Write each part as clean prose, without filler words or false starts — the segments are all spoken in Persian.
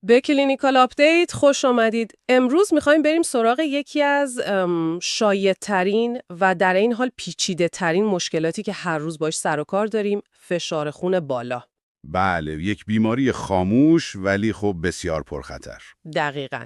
به کلینیکال آپدیت خوش آمدید. امروز میخوایم بریم سراغ یکی از شایع‌ترین و در این حال پیچیده‌ترین مشکلاتی که هر روز باش سر و کار داریم، فشار خون بالا. بله، یک بیماری خاموش ولی خب بسیار پرخطر. دقیقاً.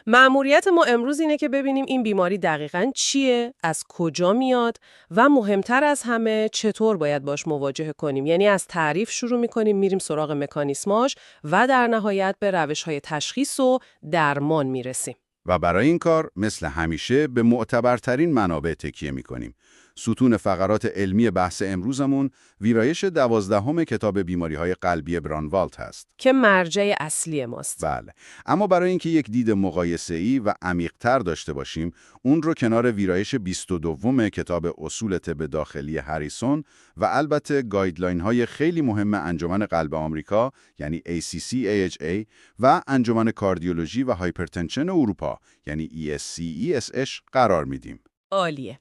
مأموریت ما امروز اینه که ببینیم این بیماری دقیقاً چیه، از کجا میاد و مهمتر از همه چطور باید باش مواجهه کنیم. یعنی از تعریف شروع میکنیم، میریم سراغ مکانیسماش و در نهایت به روش‌های تشخیص و درمان میرسیم. و برای این کار مثل همیشه به معتبرترین منابع تکیه می‌کنیم. ستون فقرات علمی بحث امروزمون ویرایش 12 کتاب بیماری‌های قلبی برانوالد هست. که مرجع اصلی ماست. بله. اما برای اینکه یک دید مقایسه‌ای و عمیق‌تر داشته باشیم، اون رو کنار ویرایش 22 کتاب اصول طب داخلی هریسون و البته گایدلاین‌های خیلی مهم انجمن قلب آمریکا یعنی ACC/AHA و انجمن کاردیولوژی و هایپرتنشن اروپا یعنی ESC/ESH قرار میدیم. عالیه.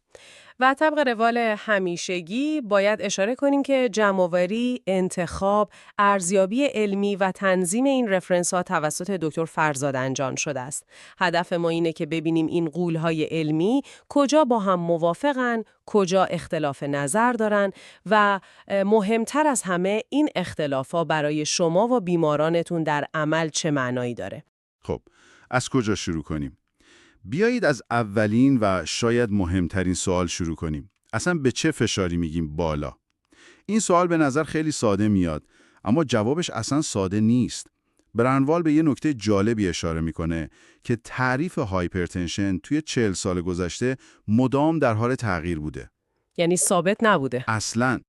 و طبق روال همیشگی باید اشاره کنیم که جمع‌آوری، انتخاب، ارزیابی علمی و تنظیم این رفرنس‌ها توسط دکتر فرزاد انجان شده است. هدف ما اینه که ببینیم این غول‌های علمی کجا با هم موافقن، کجا اختلاف نظر دارن و مهمتر از همه این اختلاف‌ها برای شما و بیمارانتون در عمل چه معنایی داره. خب، از کجا شروع کنیم؟ بیایید از اولین و شاید مهمترین سوال شروع کنیم. اصلا به چه فشاری میگیم بالا؟ این سوال به نظر خیلی ساده میاد، اما جوابش اصلا ساده نیست. برانوال به یه نکته جالبی اشاره میکنه که تعریف هایپرتنشن توی 40 سال گذشته مدام در حال تغییر بوده. یعنی ثابت نبوده. اصلاً.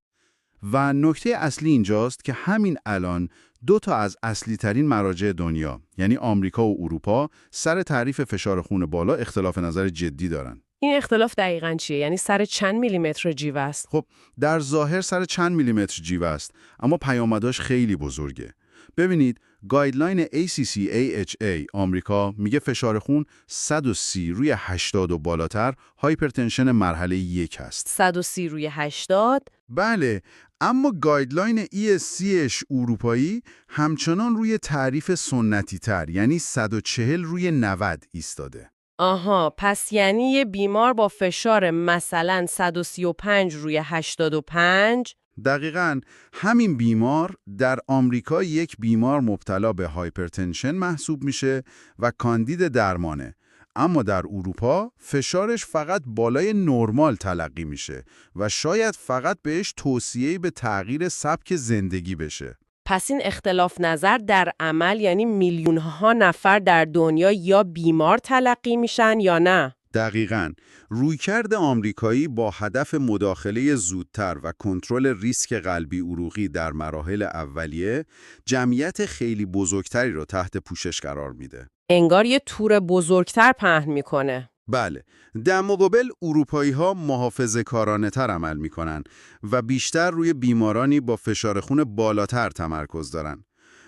و نکته اصلی اینجاست که همین الان دو تا از اصلی ترین مراجع دنیا یعنی آمریکا و اروپا سر تعریف فشار خون بالا اختلاف نظر جدی دارن. این اختلاف دقیقاً چیه؟ یعنی سر چند میلیمتر جیوه است؟ خب در ظاهر سر چند میلیمتر جیوه است، اما پیامداش خیلی بزرگه. ببینید گایدلاین ACC/AHA آمریکا میگه فشار خون 130 روی 80 و بالاتر هایپرتنشن مرحله 1 است. 130 روی 80؟ بله، اما گایدلاین ESCH اروپایی همچنان روی تعریف سنتی تر یعنی 140 روی 90 ایستاده. آها، پس یعنی یه بیمار با فشار مثلا 135 روی 85؟ دقیقاً همین بیمار در آمریکا یک بیمار مبتلا به هایپرتنشن محسوب میشه و کاندید درمانه. اما در اروپا فشارش فقط بالای نرمال تلقی میشه و شاید فقط بهش توصیه‌ای به تغییر سبک زندگی بشه. پس این اختلاف نظر در عمل یعنی میلیون‌ها نفر در دنیا یا بیمار تلقی میشن یا نه؟ دقیقاً. رویکرد آمریکایی با هدف مداخله زودتر و کنترل ریسک قلبی عروقی در مراحل اولیه جمعیت خیلی بزرگتری رو تحت پوشش قرار میده. انگار یه تور بزرگتر پهن میکنه. بله، در مقابل اروپایی‌ها محافظه‌کارانه تر عمل می‌کنن و بیشتر روی بیمارانی با فشار خون بالاتر تمرکز دارن.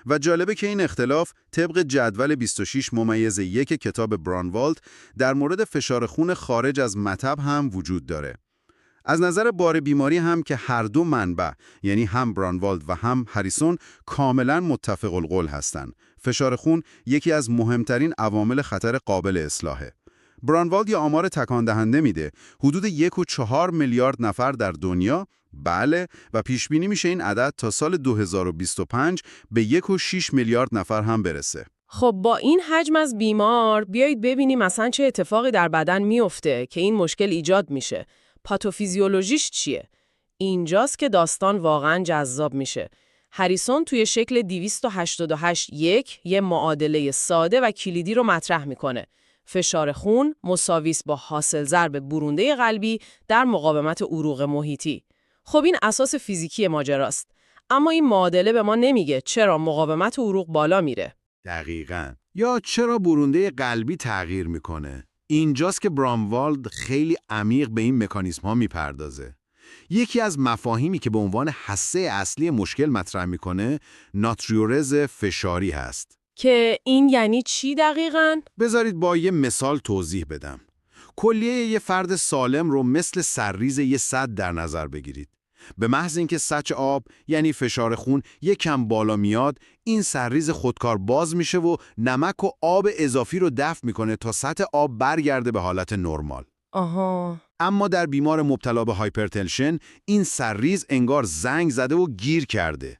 و جالبه که این اختلاف طبق جدول 26/1 کتاب برانوالد در مورد فشار خون خارج از مطب هم وجود داره. از نظر بار بیماری هم که هر دو منبع یعنی هم برانوالد و هم هریسون کاملا متفق القول هستن. فشار خون یکی از مهمترین عوامل خطر قابل اصلاحه. برانوالد یا آمار تکان دهنده میده حدود 1.4 میلیارد نفر در دنیا، بله، و پیش بینی میشه این عدد تا سال 2025 به 1.6 میلیارد نفر هم برسه. خب با این حجم از بیمار بیایید ببینیم مثلا چه اتفاقی در بدن میفته که این مشکل ایجاد میشه. پاتوفیزیولوژیش چیه؟ اینجاست که داستان واقعا جذاب میشه. هریسون توی شکل 288-1 یه معادله ساده و کلیدی رو مطرح میکنه. فشار خون مساویس با حاصل ضرب برونده قلبی در مقاومت عروق محیطی. خب این اساس فیزیکی ماجراست. اما این معادله به ما نمیگه چرا مقاومت عروق بالا میره. دقیقاً. یا چرا برونده قلبی تغییر میکنه؟ اینجاست که برانوالد خیلی عمیق به این مکانیزم ها میپردازه. یکی از مفاهیمی که به عنوان حسه اصلی مشکل مطرح میکنه ناتریورز فشاری هست. که این یعنی چی دقیقاً؟ بذارید با یه مثال توضیح بدم. کلیه یه فرد سالم رو مثل سرریز یه سد در نظر بگیرید. به محض اینکه سطح آب یعنی فشار خون یک کم بالا میاد، این سرریز خودکار باز میشه و نمک و آب اضافی رو دفع میکنه تا سطح آب برگرده به حالت نرمال. آها. اما در بیمار مبتلا به هایپرتنشن این سرریز انگار زنگ زده و گیر کرده.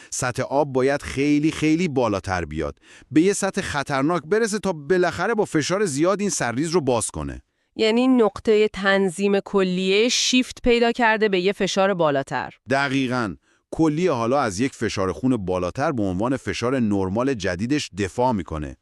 سطح آب باید خیلی خیلی بالاتر بیاد، به یه سطح خطرناک برسه تا بالاخره با فشار زیاد این سرریز رو باز کنه. یعنی نقطه تنظیم کلیه شیفت پیدا کرده به یه فشار بالاتر. دقیقاً. کلیه حالا از یک فشار خون بالاتر به عنوان فشار نرمال جدیدش دفاع میکنه.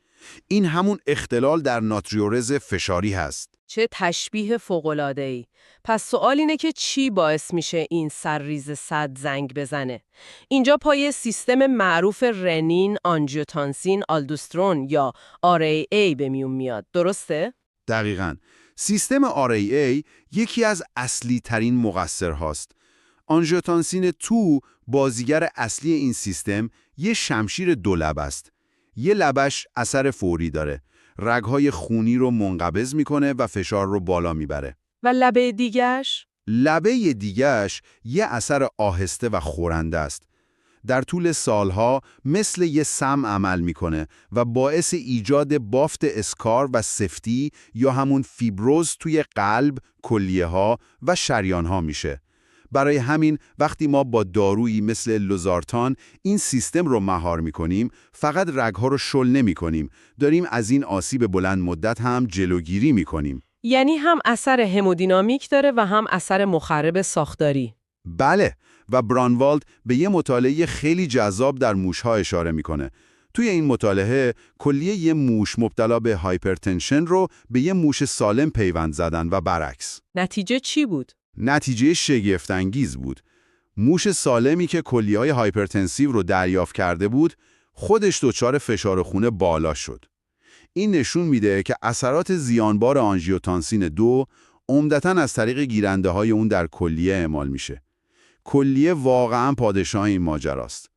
این همون اختلال در ناتریورز فشاری هست. چه تشبیه فوق‌العاده‌ای. پس سوال اینه که چی باعث میشه این سرریز سد زنگ بزنه؟ اینجا پای سیستم معروف رنین، آنژیوتانسین، آلدوسترون یا RAA به میون میاد. درسته؟ دقیقاً. سیستم RAA یکی از اصلی ترین مقصر هاست. آنژیوتانسین 2 بازیگر اصلی این سیستم یه شمشیر دو لب است. یه لبش اثر فوری داره. رگ‌های خونی رو منقبض میکنه و فشار رو بالا میبره. و لبه دیگه‌اش؟ لبه دیگه‌اش یه اثر آهسته و خورنده است. در طول سالها مثل یه سم عمل میکنه و باعث ایجاد بافت اسکار و سفتی یا همون فیبروز توی قلب، کلیه‌ها و شریان‌ها میشه. برای همین وقتی ما با دارویی مثل لوزارتان این سیستم رو مهار میکنیم، فقط رگ‌ها رو شل نمی‌کنیم، داریم از این آسیب بلند مدت هم جلوگیری میکنیم. یعنی هم اثر همودینامیک داره و هم اثر مخرب ساختاری. بله، و برانوالد به یه مطالعه خیلی جذاب در موش‌ها اشاره میکنه. توی این مطالعه کلیه یه موش مبتلا به هایپرتنشن رو به یه موش سالم پیوند زدن و برعکس. نتیجه چی بود؟ نتیجه شگفت‌انگیز بود. موش سالمی که کلیه‌های هایپرتنسیو رو دریافت کرده بود، خودش دچار فشار خون بالا شد. این نشون میده که اثرات زیانبار آنژیوتانسین 2 عمدتاً از طریق گیرنده‌های اون در کلیه اعمال میشه. کلیه واقعاً پادشاه این ماجراست.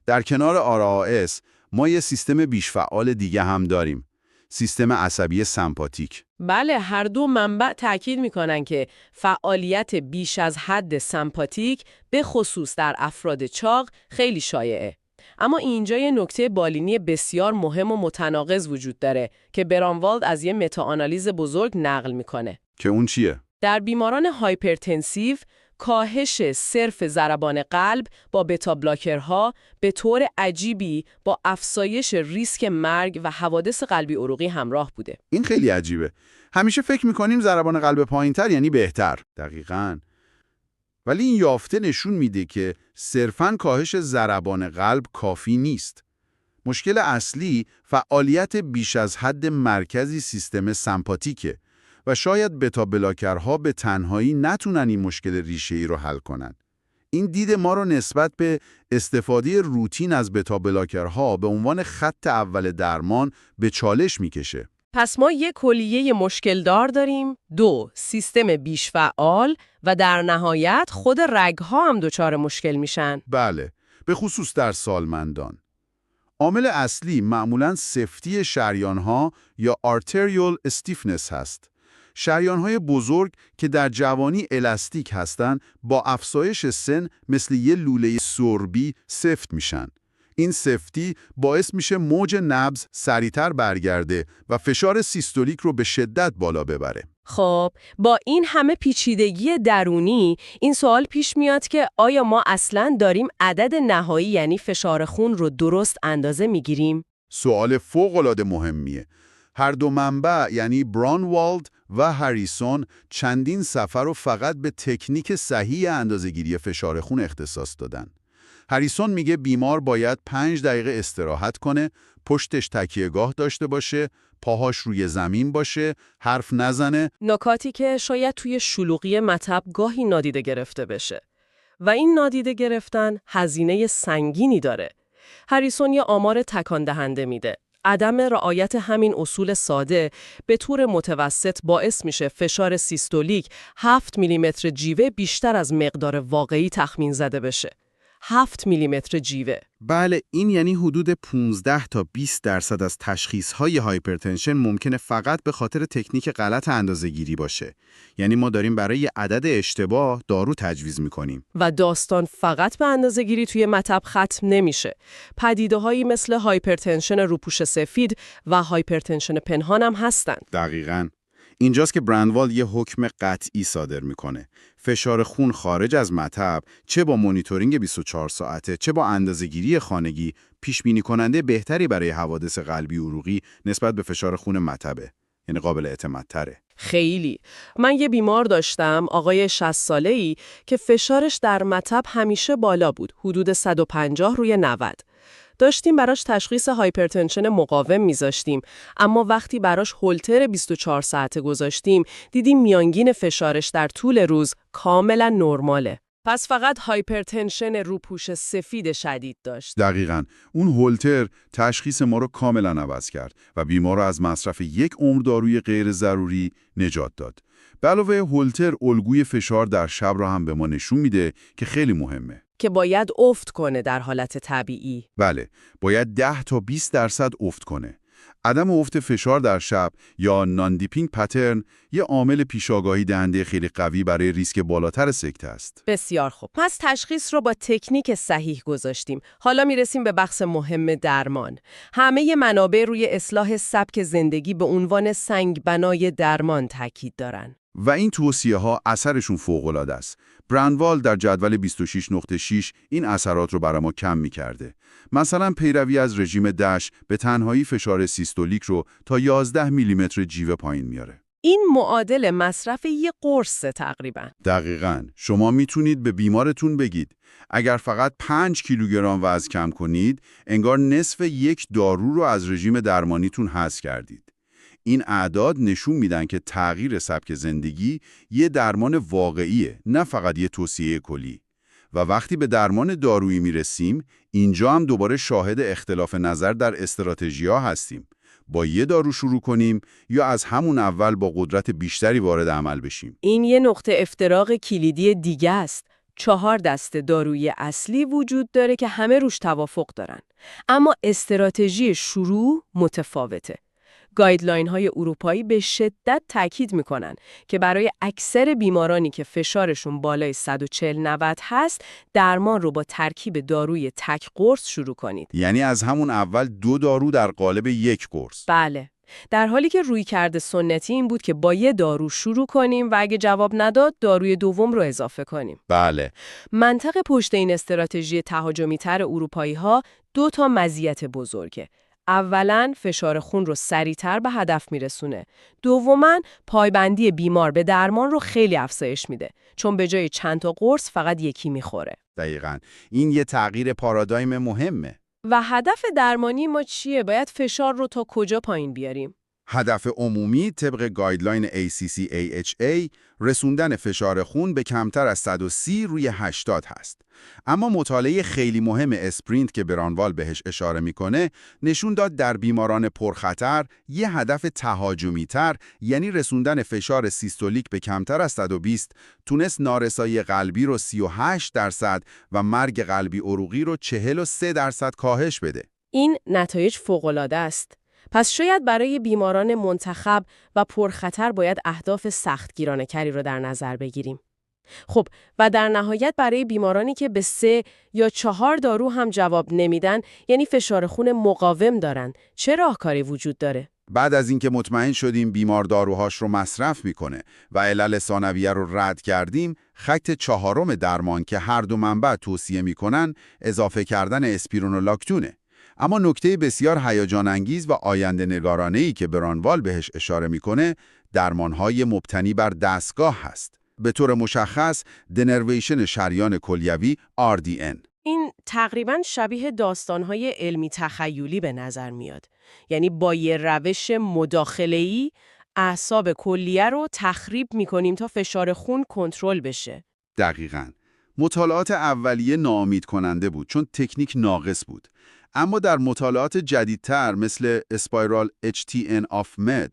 در کنار RAS ما یه سیستم بیش‌فعال دیگه هم داریم. سیستم عصبی سمپاتیک. بله، هر دو منبع تأکید میکنن که فعالیت بیش از حد سمپاتیک به خصوص در افراد چاق خیلی شایعه. اما اینجا یه نکته بالینی بسیار مهم و متناقض وجود داره که برانوالد از یه متاآنالیز بزرگ نقل میکنه. که اون چیه؟ در بیماران هایپرتنسیو کاهش صرف ضربان قلب با بتا بلاکرها به طور عجیبی با افزایش ریسک مرگ و حوادث قلبی عروقی همراه بوده. این خیلی عجیبه. همیشه فکر میکنیم ضربان قلب پایین‌تر یعنی بهتر. دقیقاً. ولی این یافته نشون میده که صرفاً کاهش ضربان قلب کافی نیست. مشکل اصلی فعالیت بیش از حد مرکزی سیستم سمپاتیکه و شاید بتا بلاکرها به تنهایی نتونن این مشکل ریشه‌ای رو حل کنن. این دید ما رو نسبت به استفاده روتین از بتا بلاکرها به عنوان خط اول درمان به چالش میکشه. پس ما یک کلیه مشکل دار داریم، 2 سیستم بیش فعال و در نهایت خود رگ‌ها هم دچار مشکل میشن. بله، به خصوص در سالمندان. عامل اصلی معمولاً سفتی شریان‌ها یا arterial stiffness هست. شریان‌های بزرگ که در جوانی الاستیک هستند با افزایش سن مثل یه لوله سربی سفت میشن. این سفتی باعث میشه موج نبض سریعتر برگرده و فشار سیستولیک رو به شدت بالا ببره. خب، با این همه پیچیدگی درونی، این سوال پیش میاد که آیا ما اصلاً داریم عدد نهایی یعنی فشار خون رو درست اندازه میگیریم؟ سوال فوق‌العاده مهمیه. هر دو منبع یعنی برانوالد و هریسون چندین سفر رو فقط به تکنیک صحیح اندازه‌گیری فشار خون اختصاص دادن. هریسون میگه بیمار باید 5 دقیقه استراحت کنه، پشتش تکیهگاه داشته باشه، پاهاش روی زمین باشه، حرف نزنه. نکاتی که شاید توی شلوغی مطب گاهی نادیده گرفته بشه. و این نادیده گرفتن هزینه سنگینی داره. هریسون یه آمار تکان دهنده میده. عدم رعایت همین اصول ساده به طور متوسط باعث میشه فشار سیستولیک 7 میلیمتر جیوه بیشتر از مقدار واقعی تخمین زده بشه. 7 میلیمتر جیوه. بله، این یعنی حدود 15 تا 20% از تشخیص‌های هایپرتنشن ممکنه فقط به خاطر تکنیک غلط اندازه‌گیری باشه. یعنی ما داریم برای عدد اشتباه دارو تجویز می‌کنیم. و داستان فقط به اندازه‌گیری توی مطب ختم نمیشه. پدیده‌هایی مثل هایپرتنشن روپوش سفید و هایپرتنشن پنهان هم هستن. دقیقاً. اینجاست که برندوال یه حکم قطعی صادر میکنه. فشار خون خارج از مطب، چه با مانیتورینگ 24 ساعته، چه با اندازه‌گیری خانگی، پیش بینی کننده بهتری برای حوادث قلبی عروقی نسبت به فشار خون مطبه. یعنی قابل اعتمادتره. خیلی. من یه بیمار داشتم، آقای 60 ساله‌ای که فشارش در مطب همیشه بالا بود، حدود 150 روی 90. داشتیم براش تشخیص هایپرتنشن مقاوم میذاشتیم، اما وقتی براش هولتر 24 ساعته گذاشتیم، دیدیم میانگین فشارش در طول روز کاملا نرماله. پس فقط هایپرتنشن روپوش سفید شدید داشت. دقیقاً. اون هولتر تشخیص ما رو کاملا عوض کرد و بیمار رو از مصرف یک عمر داروی غیر ضروری نجات داد. به علاوه هولتر الگوی فشار در شب را هم به ما نشون میده که خیلی مهمه. که باید افت کنه در حالت طبیعی. بله، باید 10 تا 20% افت کنه. عدم افت فشار در شب یا ناندیپینگ پترن یه عامل پیشاگاهی دهنده خیلی قوی برای ریسک بالاتر سکته است. بسیار خوب. پس تشخیص رو با تکنیک صحیح گذاشتیم. حالا میرسیم به بخش مهم درمان. همه منابع روی اصلاح سبک زندگی به عنوان سنگبنای درمان تاکید دارن. و این توصیه ها اثرشون فوق‌العاده است. برندوال در جدول 26.6 این اثرات رو برای ما کم می‌کرده. مثلا پیروی از رژیم دش به تنهایی فشار سیستولیک رو تا 11 میلیمتر جیوه پایین میاره. این معادل مصرف یه قرص تقریبا. دقیقاً. شما میتونید به بیمارتون بگید اگر فقط 5 کیلوگرم وزن کم کنید، انگار نصف یک دارو رو از رژیم درمانیتون حذف کردید. این اعداد نشون میدن که تغییر سبک زندگی یه درمان واقعیه، نه فقط یه توصیه کلی. و وقتی به درمان دارویی میرسیم، اینجا هم دوباره شاهد اختلاف نظر در استراتژی‌ها هستیم. با یه دارو شروع کنیم یا از همون اول با قدرت بیشتری وارد عمل بشیم. این یه نقطه افتراق کلیدی دیگه است. 4 دسته دارویی اصلی وجود داره که همه روش توافق دارن. اما استراتژی شروع متفاوته. گایدلاین‌های اروپایی به شدت تاکید می‌کنن که برای اکثر بیمارانی که فشارشون بالای 140-90 هست، درمان رو با ترکیب داروی تک قرص شروع کنید. یعنی از همون اول 2 دارو در قالب یک قرص. بله. در حالی که رویکرد سنتی این بود که با یه دارو شروع کنیم و اگه جواب نداد داروی دوم رو اضافه کنیم. بله. منطق پشت این استراتژی تهاجمی‌تر اروپایی‌ها 2 تا مزیت بزرگه. اولاً فشار خون رو سریعتر به هدف میرسونه. دوماً پایبندی بیمار به درمان رو خیلی افزایش میده، چون به جای چند تا قرص فقط یکی میخوره. دقیقاً. این یه تغییر پارادایم مهمه. و هدف درمانی ما چیه؟ باید فشار رو تا کجا پایین بیاریم؟ هدف عمومی طبق گایدلاین ACC/AHA رسوندن فشار خون به کمتر از 130 روی 80 هست. اما مطالعه خیلی مهم اسپرینت که برانوال بهش اشاره میکنه نشون داد در بیماران پرخطر یه هدف تهاجمی تر، یعنی رسوندن فشار سیستولیک به کمتر از 120 تونست نارسایی قلبی رو 38% و مرگ قلبی عروقی رو 43% کاهش بده. این نتایج فوق‌العاده است. پس شاید برای بیماران منتخب و پرخطر باید اهداف سختگیرانه‌تری رو در نظر بگیریم. خب و در نهایت برای بیمارانی که به 3 یا 4 دارو هم جواب نمیدن، یعنی فشار خون مقاوم دارن، چه راهکاری وجود داره؟ بعد از اینکه مطمئن شدیم بیمار داروهاش رو مصرف میکنه و علل ثانویه رو رد کردیم، خط 4 درمان که هر دو منبع توصیه میکنن اضافه کردن اسپیرونولاکتونه. اما نکته بسیار هیجان انگیز و آینده نگارانه‌ای که برانوال بهش اشاره میکنه، درمانهای مبتنی بر دستگاه هست. به طور مشخص دنرویشن شریان کلیوی RDN. این تقریباً شبیه داستان‌های علمی تخیلی به نظر میاد. یعنی با یه روش مداخله‌ای اعصاب کلیه رو تخریب می‌کنیم تا فشار خون کنترل بشه. دقیقاً. مطالعات اولیه ناامید کننده بود چون تکنیک ناقص بود. اما در مطالعات جدیدتر مثل اسپایرال HTN of Med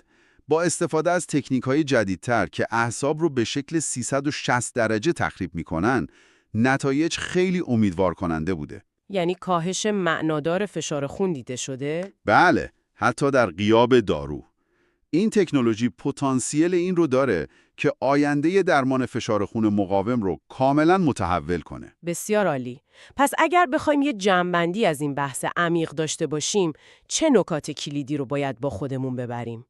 با استفاده از تکنیک‌های جدیدتر که اعصاب رو به شکل 360 درجه تخریب می‌کنن، نتایج خیلی امیدوار کننده بوده. یعنی کاهش معنادار فشار خون دیده شده؟ بله، حتی در غیاب دارو. این تکنولوژی پتانسیل این رو داره که آینده درمان فشار خون مقاوم رو کاملا متحول کنه. بسیار عالی. پس اگر بخوایم یه جمع‌بندی از این بحث عمیق داشته باشیم، چه نکات کلیدی رو باید با خودمون ببریم؟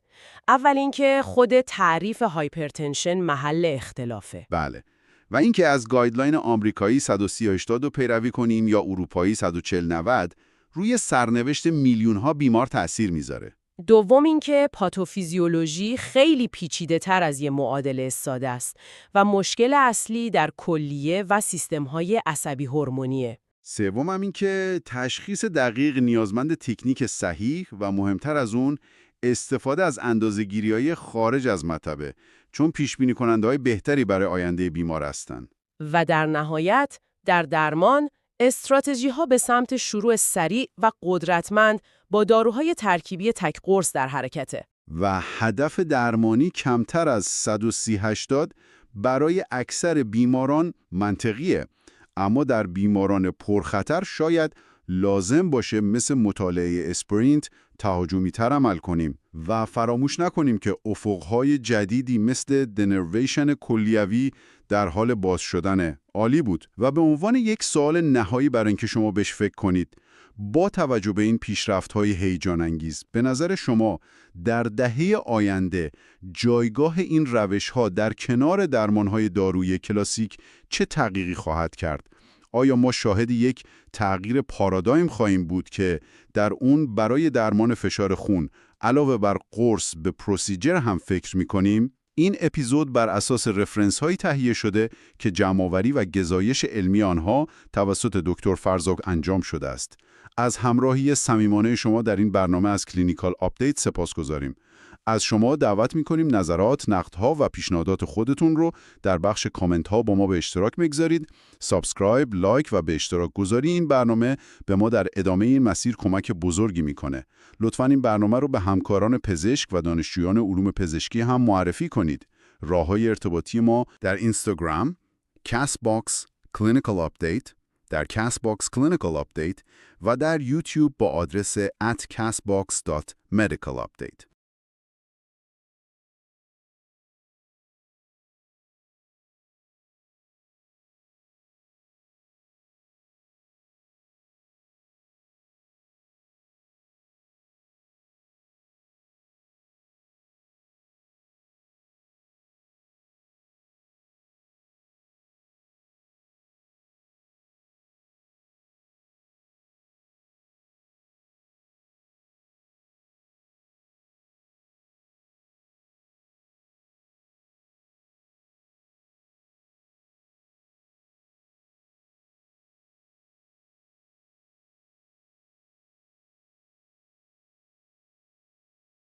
اول اینکه خود تعریف هایپرتنشن محل اختلافه. بله. و اینکه از گایدلاین آمریکایی 130/80 رو پیروی کنیم یا اروپایی 140/90 روی سرنوشت میلیون‌ها بیمار تأثیر میذاره. دوم اینکه پاتوفیزیولوژی خیلی پیچیده‌تر از یه معادله ساده است و مشکل اصلی در کلیه و سیستم‌های عصبی هورمونیه. سوم هم این که تشخیص دقیق نیازمند تکنیک صحیح و مهمتر از اون استفاده از اندازه‌گیری‌های خارج از مطبه، چون پیش‌بینی کننده‌های بهتری برای آینده بیمار هستن. و در نهایت، در درمان، استراتژی‌ها به سمت شروع سریع و قدرتمند با داروهای ترکیبی تک قرص در حرکته. و هدف درمانی کمتر از 130/80 برای اکثر بیماران منطقیه، اما در بیماران پرخطر شاید لازم باشه مثل مطالعه اسپرینت تهاجمی تر عمل کنیم و فراموش نکنیم که افقهای جدیدی مثل دنرویشن کلیوی در حال باز شدنه. عالی بود. و به عنوان یک سوال نهایی برای اینکه شما بهش فکر کنید، با توجه به این پیشرفت‌های هیجان انگیز، به نظر شما در دهه آینده جایگاه این روش‌ها در کنار درمان‌های دارویی کلاسیک چه تغییری خواهد کرد؟ آیا ما شاهد یک تغییر پارادایم خواهیم بود که در اون برای درمان فشار خون علاوه بر قرص به پروسیجر هم فکر می‌کنیم؟ این اپیزود بر اساس رفرنس هایی تهیه شده که جمع‌آوری و گزایش علمی آنها توسط دکتر فرزاق انجام شده است. از همراهی صمیمانه شما در این برنامه از کلینیکال آپدیت سپاسگزاریم. از شما دعوت می‌کنیم نظرات، نقدها و پیشنهادات خودتون رو در بخش کامنت ها با ما به اشتراک بگذارید. سابسکرایب، لایک و به اشتراک گذاری این برنامه به ما در ادامه این مسیر کمک بزرگی میکنه. لطفاً این برنامه رو به همکاران پزشک و دانشجویان علوم پزشکی هم معرفی کنید. راههای ارتباطی ما در اینستاگرام کست باکس کلینیکال آپدیت، در کست باکس کلینیکال آپدیت و در یوتیوب با آدرس @castbox.medicalupdate.